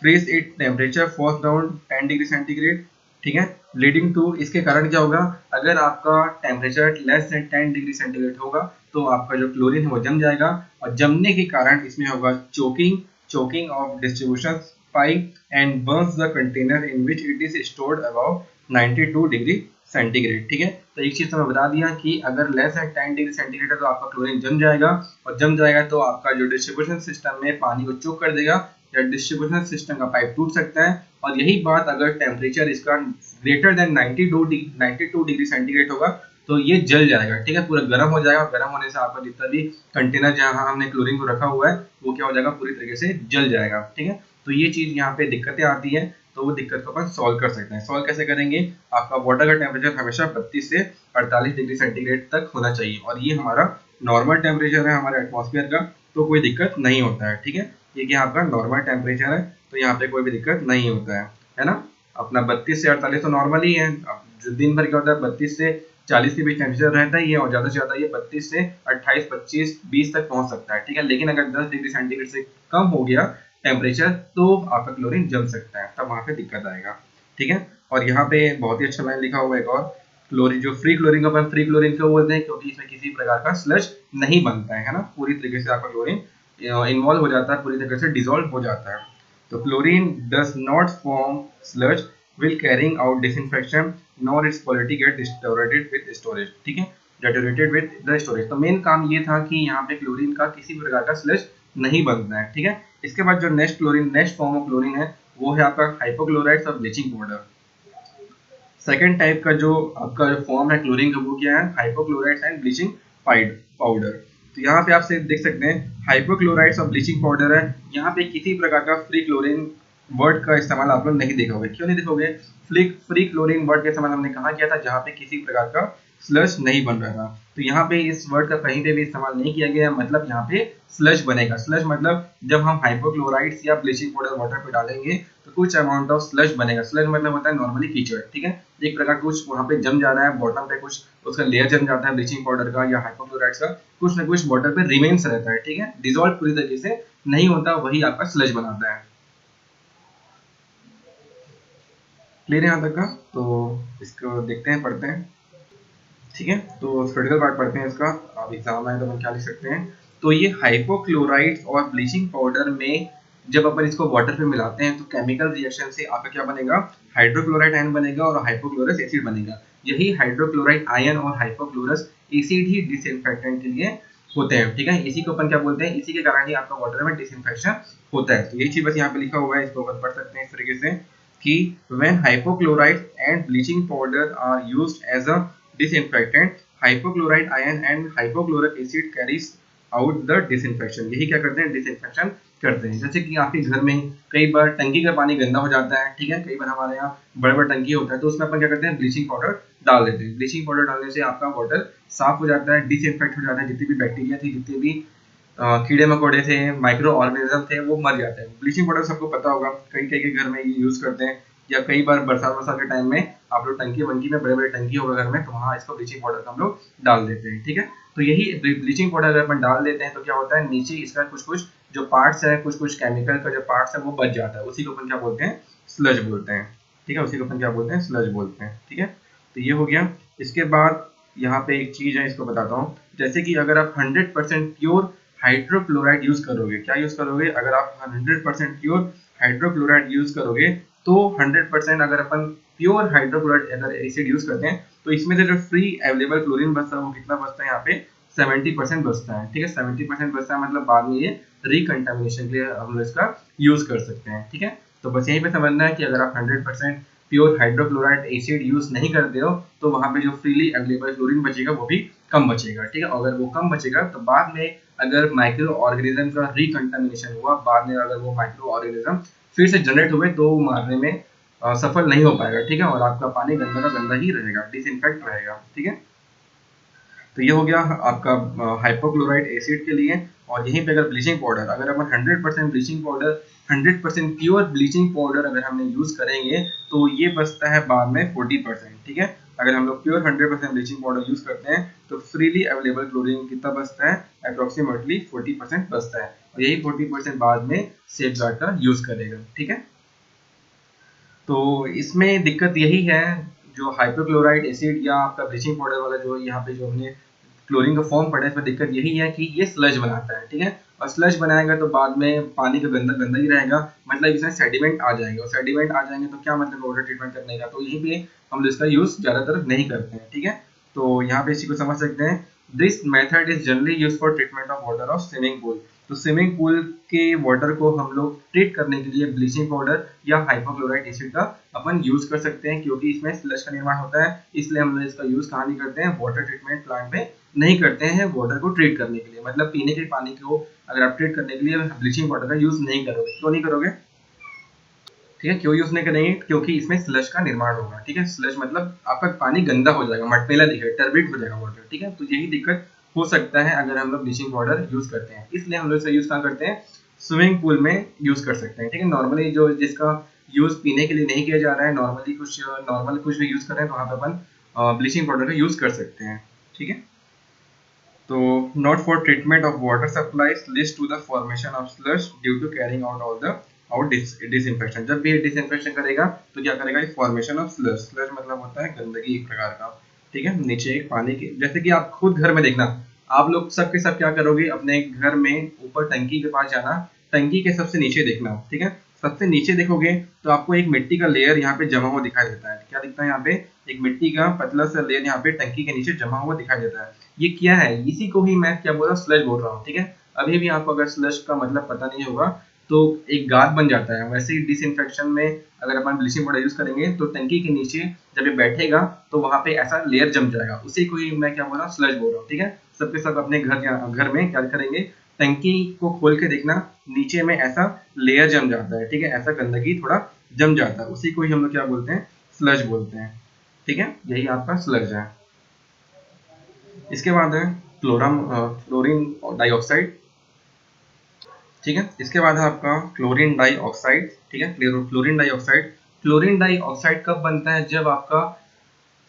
Speaker 1: freeze it temperature falls down 10 degree centigrade, ठीक है, लीडिंग टू, इसके कारण क्या होगा, अगर आपका temperature less than 10 degree centigrade होगा तो आपका जो क्लोरीन है वो जम जाएगा, और जमने के कारण इसमें होगा choking of distribution pipe and burns the container in which it is stored above 92 degree centigrade, ठीक है। तो एक चीज तो मैं बता दिया कि अगर लेस देन 10 डिग्री सेंटीग्रेड है तो आपका क्लोरीन जम जाएगा, और जम जाएगा तो आपका जो डिस्ट्रीब्यूशन सिस्टम में पानी को चोक कर देगा, या डिस्ट्रीब्यूशन सिस्टम का पाइप टूट सकता है। और यही बात अगर टेम्परेचर इसका ग्रेटर देन 92 डिग्री सेंटीग्रेड होगा तो ये जल जाएगा, ठीक है, पूरा गर्म हो जाएगा। गर्म होने से आपका जितना भी कंटेनर जहां हमने क्लोरीन को रखा हुआ है वो क्या हो जाएगा, पूरी तरीके से जल जाएगा, ठीक है। तो ये चीज यहाँ पे दिक्कतें आती है, तो वो दिक्कत को अपन सॉल्व कर सकते हैं। सॉल्व कैसे करेंगे, आपका वाटर का टेम्परेचर हमेशा 32 से 48 डिग्री सेंटीग्रेड तक होना चाहिए, और ये हमारा नॉर्मल टेम्परेचर है हमारे एटमॉस्फेयर का, तो कोई दिक्कत नहीं होता है, ठीक है। ये क्या आपका नॉर्मल टेम्परेचर है, तो यहाँ पे कोई भी दिक्कत नहीं होता है ना। अपना 32 से 48 तो नॉर्मल ही है। जो दिन भर क्या होता है, 32 से 40 के बीच टेम्परेचर रहता ही है, और ज्यादा से ज्यादा ये 32 से 28, 25, 20 तक पहुंच सकता है, ठीक है। लेकिन अगर 10 डिग्री सेंटीग्रेड से कम हो गया टेम्परेचर तो आपका क्लोरीन जम सकता है, तब वहां पे दिक्कत आएगा, ठीक है। और यहाँ पे बहुत ही अच्छा लाइन लिखा हुआ है एक और, क्लोरीन जो फ्री क्लोरीन को अपन फ्री क्लोरीन क्यों बोलते हैं, क्योंकि इसमें किसी प्रकार का स्लज नहीं बनता है ना, पूरी तरीके से आपका क्लोरीन इन्वॉल्व हो जाता है, पूरी तरीके से डिसॉल्व हो जाता है। तो chlorine does not form sludge will carrying out disinfection nor its quality get deteriorated with storage, ठीक है, deteriorated with the storage। तो मेन काम ये था कि यहाँ पे क्लोरीन का किसी भी प्रकार का स्लज नहीं बनता है, ठीक है। इसके बाद जो नेक्स्ट फॉर्म ऑफ क्लोरीन है वो है आपका हाइपोक्लोराइड्स और ब्लीचिंग पाउडर। सेकेंड टाइप का जो आपका जो फॉर्म है क्लोरीन का वो क्या है, हाइपोक्लोराइड्स एंड ब्लीचिंग पाउडर। तो यहाँ पे आप से देख सकते हैं हाइपोक्लोराइड्स और ब्लीचिंग पाउडर है। यहाँ पे किसी प्रकार का फ्री क्लोरीन वर्ड का इस्तेमाल आप लोग नहीं देखोगे। क्यों नहीं देखोगे? फ्री क्लोरीन वर्ड का इस्तेमाल हमने कहाँ किया था, जहाँ पे किसी प्रकार का स्लश नहीं बन रहा था। तो यहाँ पे इस वर्ड का कहीं पे भी इस्तेमाल नहीं किया गया, मतलब यहाँ पे स्लश बनेगा। स्लश मतलब जब हम हाइपोक्लोराइड्स या ब्लीचिंग पाउडर वाटर पे डालेंगे तो कुछ अमाउंट ऑफ स्लश बनेगा। स्लश मतलब होता है नॉर्मली कीचड़, ठीक है। एक प्रकार कुछ वहाँ पे जम जा रहा है बॉटम पे, कुछ उसका लेयर जम जाता है ब्लीचिंग पाउडर का या हाइपोक्लोराइड्स का, कुछ ना कुछ वाटर पे रिमेन्स रहता है, ठीक है। डिजोल्व पूरी तरीके से नहीं होता, वही आपका स्लश बनाता है। क्लियर है यहाँ तक का? तो इसको देखते हैं, पढ़ते हैं, ठीक है। तो थ्योरेटिकल पार्ट पढ़ते हैं इसका। अब एग्जाम आए तो हम क्या लिख सकते हैं। तो ये हाइपोक्लोराइड्स और ब्लीचिंग पाउडर में जब अपन इसको वाटर पे मिलाते हैं तो केमिकल रिएक्शन से आपका क्या बनेगा, हाइड्रोक्लोराइड आयन बनेगा और हाइपोक्लोरस एसिड बनेगा। यही हाइड्रोक्लोराइड आयन और हाइपोक्लोरस एसिड ही डिसइंफेक्टेंट के लिए होते हैं, ठीक है। इसी को अपन क्या बोलते हैं, इसी के कारण ही आपका वाटर में डिसइंफेक्शन होता है। तो यही चीज बस यहाँ पे लिखा हुआ है, इसको अपन पढ़ सकते हैं इस तरीके से कि when hypochlorite and bleaching powder are used as a disinfectant, hypochlorite ion and hypochloric acid carries out the disinfection। यही क्या करते हैं, डिसइंफेक्शन करते हैं। जैसे कि आपके घर में कई बार टंकी का पानी गंदा हो जाता है, ठीक है। कई बार हमारे यहाँ बड़े बड़े टंकी होता है तो उसमें अपन क्या करते हैं, ब्लीचिंग पाउडर डाल देते हैं। ब्लीचिंग पाउडर डालने से आपका वाटर साफ हो जाता है, डिसइंफेक्ट हो जाता है। जितनी भी बैक्टीरिया थी, जितने भी कीड़े मकोड़े थे, माइक्रो ऑर्गेनिज्म थे, वो मर जाते हैं। ब्लीचिंग पाउडर सबको पता होगा, कई कई के घर में ये यूज करते हैं। या कई बार बरसात वरसात के टाइम में आप लोग टंकी वंकी में, बड़े बड़े टंकी होगा घर में, तो वहाँ इसको ब्लीचिंग पाउडर का हम लोग डाल देते हैं, ठीक है। तो यही ब्लीचिंग पाउडर अगर अपन डाल देते हैं तो क्या होता है, नीचे इसका कुछ कुछ जो पार्ट्स है, कुछ कुछ केमिकल का जो पार्ट्स है वो बच जाता है। उसी को अपन क्या बोलते हैं, स्लज बोलते हैं, ठीक है। उसी को अपन क्या बोलते हैं, स्लज बोलते हैं, ठीक है। तो ये हो गया। इसके बाद यहाँ पे एक चीज है, इसको बताता हूँ। जैसे कि अगर आप 100% प्योर हाइड्रोक्लोराइड यूज करोगे, क्या यूज करोगे, अगर आप 100% प्योर हाइड्रोक्लोराइड यूज करोगे तो 100% अगर अपन प्योर हाइड्रोक्लोराइड अगर एसिड यूज करते हैं तो इसमें से जो फ्री अवेलेबल क्लोरीन बचता है वो कितना बचता है, यहाँ पे 70% बचता है, ठीक है। 70% बचता है, मतलब बाद में ये रिकंटामिनेशन के लिए हम लोग इसका यूज कर सकते हैं, ठीक है। तो बस यहीं पे समझना है कि अगर आप 100% प्योर हाइड्रोक्लोराइड एसिड यूज नहीं करते हो तो वहां पे जो फ्रीली अवेलेबल क्लोरीन बचेगा वो भी कम बचेगा, ठीक है। अगर वो कम बचेगा तो बाद में अगर माइक्रो ऑर्गेनिज्म का रिकंटामिनेशन हुआ, बाद में अगर वो माइक्रो ऑर्गेनिज्म फिर से जनरेट हुए तो मारने में सफल नहीं हो पाएगा, ठीक है। और आपका पानी गंदा का गंदा ही रहेगा, डिसइंफेक्ट रहेगा, ठीक है। तो ये हो गया आपका हाइपोक्लोराइड एसिड के लिए। और यहीं पे अगर ब्लीचिंग पाउडर, अगर अपन 100% bleaching powder, 100% pure bleaching powder अगर हमने यूज करेंगे तो ये बचता है बाद में 40%, ठीक है। अगर हम लोग प्योर 100% ब्लीचिंग पाउडर यूज करते हैं तो फ्रीली अवेलेबल क्लोरीन कितना बचता है, अप्रोक्सीमेटली 40% बचता है। और यही 40% बाद में सेफगार्ड का यूज करेगा, ठीक है। तो इसमें दिक्कत यही है, जो हाइपोक्लोराइड एसिड या आपका ब्लीचिंग पाउडर वाला जो यहाँ पे जो हमने क्लोरीन का फॉर्म पढ़ा है, इसमें दिक्कत यही है कि ये स्लज बनाता है, ठीक है। और स्लज बनाएगा तो बाद में पानी का गंदा गंदा ही रहेगा, मतलब इसमें सेडिमेंट आ जाएंगे, और सेडिमेंट आ जाएंगे तो क्या मतलब वाटर ट्रीटमेंट करने का। तो यहीं पे हम लोग इसका यूज ज्यादातर नहीं करते हैं, ठीक है। तो यहाँ पे इसी को समझ सकते हैं। This method is generally use for treatment of water of swimming pool. तो स्विमिंग पूल के वाटर को हम लोग ट्रीट करने के लिए ब्लीचिंग पाउडर या हाइपोक्लोराइड एसिड का अपन यूज कर सकते हैं, क्योंकि इसमें स्लज का निर्माण होता है। इसलिए हम लोग इसका यूज कहाँ नहीं करते हैं, वाटर ट्रीटमेंट प्लांट में नहीं करते हैं। वाटर को ट्रीट करने के लिए, मतलब पीने के पानी को अगर आप ट्रीट करने के लिए ब्लीचिंग पाउडर का यूज नहीं करोगे, क्यों नहीं करोगे, ठीक है। क्यों यूज नहीं करेंगे, क्योंकि इसमें स्लज का निर्माण होगा, ठीक है। स्लज मतलब आपका पानी गंदा हो जाएगा, मटमैला दिखेगा, टर्बिड हो जाएगा वाटर, ठीक है। तो यही दिक्कत हो सकता है अगर हम लोग ब्लीचिंग पाउडर यूज करते हैं। इसलिए हम लोग इसे यूज कहाँ करते हैं, स्विमिंग पूल में यूज कर सकते हैं, ठीक है। नॉर्मली जो जिसका यूज पीने के लिए नहीं किया जा रहा है, नॉर्मल कुछ भी यूज कर रहे हैं तो वहाँ पे अपन ब्लीचिंग पाउडर का यूज कर सकते हैं, ठीक है। तो not for treatment of water supplies leads to the formation of sludge due to carrying out all the out disinfection। जब भी डिसइंफेक्शन करेगा तो क्या करेगा, फॉर्मेशन ऑफ स्लज। स्लज मतलब होता है गंदगी एक प्रकार का, ठीक है। नीचे एक पानी के, जैसे कि आप खुद घर में देखना, आप लोग सब के सब क्या करोगे, अपने घर में ऊपर टंकी के पास जाना, टंकी के सबसे नीचे देखना, ठीक है। सबसे नीचे देखोगे तो आपको एक मिट्टी का लेयर यहाँ पे जमा हुआ दिखाई देता है। क्या दिखता है यहाँ पे, एक मिट्टी का पतला सा लेयर यहाँ पे टंकी के नीचे जमा हुआ दिखाई देता है। ये क्या है, इसी को ही मैं क्या बोल रहा हूँ, स्लज बोल रहा हूँ, ठीक है। अभी भी आपको अगर स्लज का मतलब पता नहीं होगा तो एक गाद बन जाता है। वैसे ही डिसइंफेक्शन में अगर अपन ब्लीचिंग पाउडर यूज करेंगे तो टंकी के नीचे जब ये बैठेगा तो वहां पे ऐसा लेयर जम जाएगा, उसी को ही मैं क्या बोल रहा हूँ, स्लज बोल रहा हूँ। ठीक है, सबके सब अपने घर में क्या करेंगे, टंकी को खोल के देखना, नीचे में ऐसा लेयर जम जाता है। ठीक है, ऐसा गंदगी थोड़ा जम जाता है, उसी को ही हम लोग क्या बोलते हैं, स्लज बोलते हैं। ठीक है, यही आपका स्लज है। इसके बाद है क्लोरीन डाइऑक्साइड। ठीक है, इसके बाद है आपका क्लोरीन डाइऑक्साइड। ठीक है, क्लोरीन डाइऑक्साइड कब बनता है, जब आपका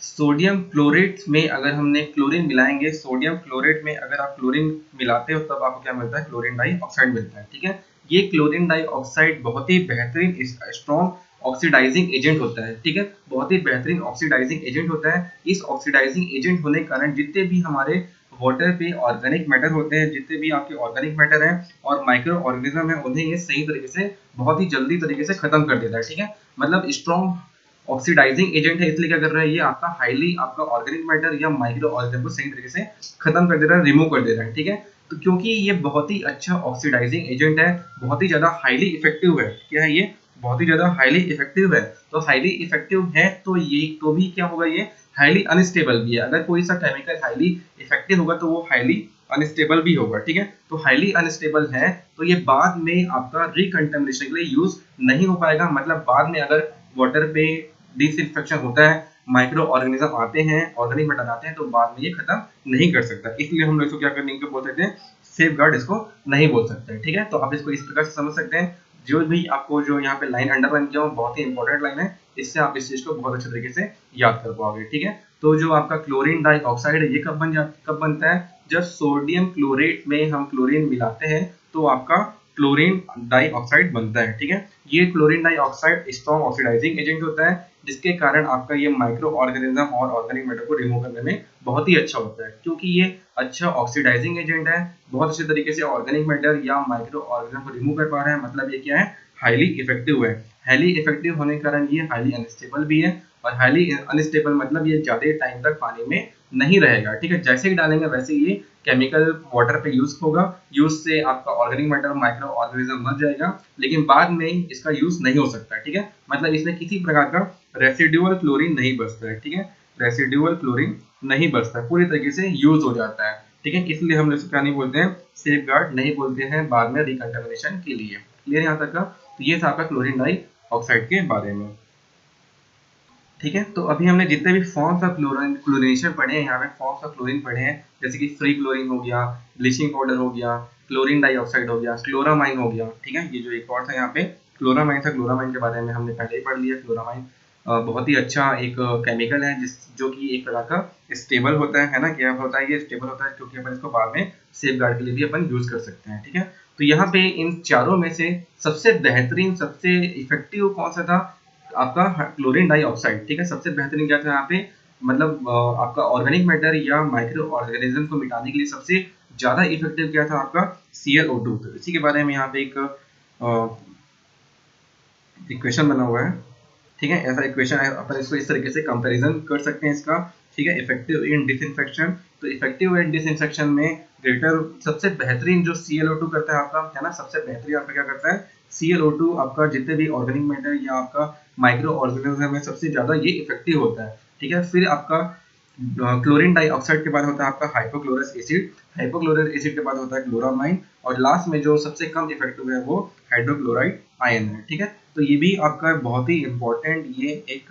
Speaker 1: सोडियम क्लोरेट में अगर हमने क्लोरीन मिलाएंगे, सोडियम क्लोरेट में अगर आप क्लोरीन मिलाते हो तब आपको क्या मिलता है, क्लोरीन डाइऑक्साइड मिलता है। ठीक है, ये क्लोरीन डाइऑक्साइड बहुत ही बेहतरीन स्ट्रॉन्ग ऑक्सीडाइजिंग एजेंट होता है। ठीक है, बहुत ही बेहतरीन ऑक्सीडाइजिंग एजेंट होता है। इस ऑक्सीडाइजिंग एजेंट होने के कारण जितने भी हमारे वाटर पे ऑर्गेनिक मैटर होते हैं, जितने भी आपके ऑर्गेनिक मैटर हैं और माइक्रो ऑर्गेनिज्म है, उन्हें ये सही तरीके से बहुत ही जल्दी तरीके से खत्म कर देता है। ठीक है, मतलब स्ट्रॉन्ग ऑक्सीडाइजिंग एजेंट है, इसलिए क्या कर रहा है, ये आपका हाईली आपका ऑर्गेनिक मैटर या माइक्रो ऑर्गेनिज्म को सही तरीके से खत्म कर दे रहा है, रिमूव कर दे रहा है। ठीक है, तो क्योंकि ये बहुत ही अच्छा ऑक्सीडाइजिंग एजेंट है, बहुत ही ज्यादा हाईली इफेक्टिव है। क्या है ये, बहुत ही ज्यादा हाईली इफेक्टिव है। तो हाईली इफेक्टिव है तो ये तो भी क्या होगा, ये हाईली अनस्टेबल भी है। अगर कोई सा केमिकल हाईली इफेक्टिव होगा तो वो हाईली अनस्टेबल भी होगा। ठीक है, तो हाईली अनस्टेबल है तो ये बाद में आपका रिकंटेमिनेशन के लिए यूज नहीं हो पाएगा। मतलब बाद में अगर वाटर पे डिसइंफेक्शन होता है, माइक्रो ऑर्गेनिज्म आते हैं, ऑर्गेनिक मैटर आते हैं, तो बाद में ये खत्म नहीं कर सकता। इसलिए हम लोग इसको क्या करने को बोल सकते हैं, सेफ गार्ड इसको नहीं बोल सकते। ठीक है, तो आप इसको इस प्रकार से समझ सकते हैं। जो भी आपको जो यहाँ पे लाइन अंडरलाइन किया हो, बहुत ही इंपॉर्टेंट लाइन है, इससे आप इस चीज को बहुत अच्छे तरीके से याद कर पाओगे। ठीक है, तो जो आपका क्लोरीन डाइऑक्साइड है, ये कब बनता है, जब सोडियम क्लोरेट में हम क्लोरीन मिलाते हैं तो आपका क्लोरीन डाइऑक्साइड बनता है। ठीक है, ये chlorine dioxide strong oxidising agent होता है, जिसके कारण आपका ये माइक्रो ऑर्गेनिज्म और ऑर्गेनिक मैटर को रिमूव करने में बहुत ही अच्छा होता है। क्योंकि ये अच्छा ऑक्सीडाइजिंग एजेंट है, बहुत अच्छे तरीके से ऑर्गेनिक मैटर या माइक्रो ऑर्गेनिज्म को रिमूव कर पा रहा है, मतलब ये क्या है, हाईली इफेक्टिव है। हाईली इफेक्टिव होने के कारण ये हाईली अनस्टेबल भी है, और हाईली अनस्टेबल मतलब ये ज्यादा टाइम तक पानी में नहीं रहेगा। ठीक है, जैसे ही डालेंगे वैसे ये केमिकल वाटर पे यूज होगा, यूज से आपका ऑर्गेनिक मैटर माइक्रो ऑर्गेनिज्म मर जाएगा, लेकिन बाद में इसका यूज नहीं हो सकता है। ठीक है, मतलब इसमें किसी प्रकार का रेसिडुअल क्लोरीन नहीं बचता है। ठीक है, रेसिडुअल क्लोरीन नहीं बचता, पूरी तरीके से यूज हो जाता है। ठीक है, इसलिए हम इसको क्या नहीं बोलते हैं, सेफ गार्ड नहीं बोलते हैं बाद में रिकंटामिनेशन के लिए। क्लियर यहाँ तक का, तो ये था आपका क्लोरीन डाइऑक्साइड के बारे में। ठीक है, तो अभी हमने जितने भी फॉर्म्स ऑफ क्लोरीनेशन पढ़े हैं, यहाँ पे फॉर्म्स ऑफ क्लोरीन पढ़े हैं, जैसे कि फ्री क्लोरीन हो गया, ब्लीचिंग पाउडर हो गया, क्लोरीन डाइऑक्साइड हो गया, क्लोरामाइन हो गया। ठीक है, ये जो एक और था यहाँ पे क्लोरामाइन था, क्लोरामाइन के बारे में हमने पहले ही पढ़ लिया। क्लोरामाइन बहुत ही अच्छा एक केमिकल है, जो कि एक तरह का स्टेबल होता है ना, क्या होता है, ये स्टेबल होता है क्योंकि अपन इसको बाद में सेफ गार्ड के लिए भी अपन यूज कर सकते हैं। ठीक है, तो यहाँ पे इन चारों में से सबसे बेहतरीन, सबसे इफेक्टिव कौन सा था, आपका क्लोरीन डाइऑक्साइड। ठीक है, सबसे बेहतरीन क्या था यहाँ पे, मतलब आपका ऑर्गेनिक मैटर या माइक्रो ऑर्गेनिज्म को मिटाने के लिए सबसे ज्यादा इफेक्टिव क्या था, आपका ClO2। तो इसी के बारे में यहाँ पे एक इक्वेशन बना हुआ है। ठीक है, ऐसा इक्वेशन है, अपन इसको इस तरीके से कंपैरिजन कर सकते हैं इसका। ठीक है, इफेक्टिव इन डिसइंफेक्शन, तो इफेक्टिव इन डिसइंफेक्शन में ग्रेटर सबसे बेहतरीन जो ClO2 करता है आपका, है ना, सबसे बेहतरीन आपका क्या करता है, ClO2 आपका जितने भी ऑर्गेनिक मैटर या आपका माइक्रो ऑर्गेनिज्म में सबसे ज्यादा ये इफेक्टिव होता है। ठीक है, फिर आपका क्लोरीन डाइऑक्साइड के बाद होता है आपका हाइपोक्लोरस एसिड, हाइपोक्लोरस एसिड के बाद होता है क्लोरामाइन, और लास्ट में जो सबसे कम इफेक्टिव है वो हाइड्रोक्लोराइड आयन है। ठीक है, तो ये भी आपका बहुत ही इंपॉर्टेंट ये एक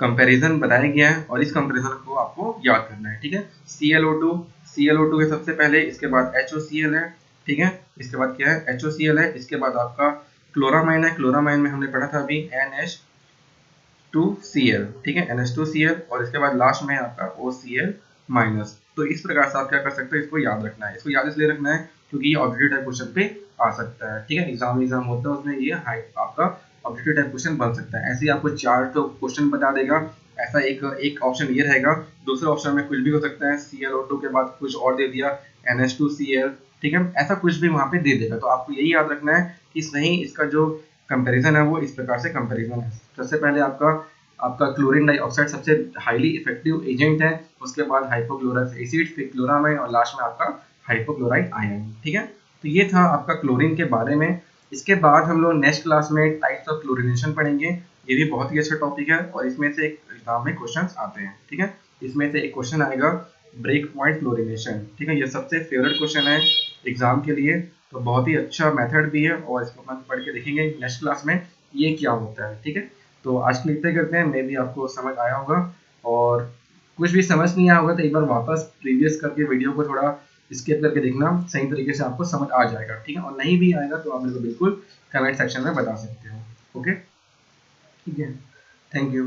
Speaker 1: कंपैरिजन बताया गया है, और इस कंपैरिजन को आपको याद करना है। ठीक है, ClO2 के सबसे पहले, इसके बाद HOCl है। ठीक है, इसके बाद क्या है, HOCl है, इसके बाद आपका क्लोरामाइन है, क्लोरामाइन में हमने पढ़ा था अभी NH2Cl। ठीक है, NH2Cl, और इसके बाद लास्ट में आपका OCl माइनस। तो इस प्रकार से आप क्या कर सकते हो, इसको याद रखना है। इसको याद इसलिए रखना है क्योंकि ये ऑब्जेक्टिव टाइप क्वेश्चन पे आ सकता है। ठीक है, एग्जाम होता है उसमें ये आपका ऑब्जेक्टिव टाइप क्वेश्चन बन सकता है। ऐसे ही आपको 4 तो क्वेश्चन बता देगा, ऐसा एक ऑप्शन ये रहेगा, दूसरे ऑप्शन में कुछ भी हो सकता है, ClO2 के बाद कुछ और दे दिया, NH2Cl। ठीक है, ऐसा कुछ भी वहां पे दे देगा। तो आपको यही याद रखना है कि नहीं, इसका जो कंपैरिजन है वो इस प्रकार से कंपैरिजन है। सबसे पहले आपका आपका क्लोरीन डाइऑक्साइड सबसे हाईली इफेक्टिव एजेंट है, उसके बाद हाइपोक्लोरस एसिड, फिर क्लोरामाइन, और लास्ट में आपका हाइपोक्लोराइड आयन। ठीक है, तो ये था आपका क्लोरीन के बारे में। इसके बाद हम लोग नेक्स्ट क्लास में टाइप्स ऑफ क्लोरीनेशन पढ़ेंगे। ये भी बहुत ही अच्छा टॉपिक है और इसमें से एक एग्जाम में क्वेश्चन आते हैं, ठीक है। इसमें से एक क्वेश्चन आएगा ब्रेक पॉइंट क्लोरीनेशन, ठीक है। ये सबसे फेवरेट क्वेश्चन है एग्जाम के लिए, तो बहुत ही अच्छा मेथड भी है और इसको अपन पढ़ के देखेंगे नेक्स्ट क्लास में ये क्या होता है, ठीक है। तो आज के लिए इतना करते हैं, मे भी आपको समझ आया होगा, और कुछ भी समझ नहीं आया होगा तो एक बार वापस प्रीवियस करके वीडियो को थोड़ा स्किप करके देखना, सही तरीके से आपको समझ आ जाएगा, ठीक है। और नहीं भी आएगा तो आप मेरे को बिल्कुल कमेंट सेक्शन में बता सकते हो, ओके, ठीक है। Thank you.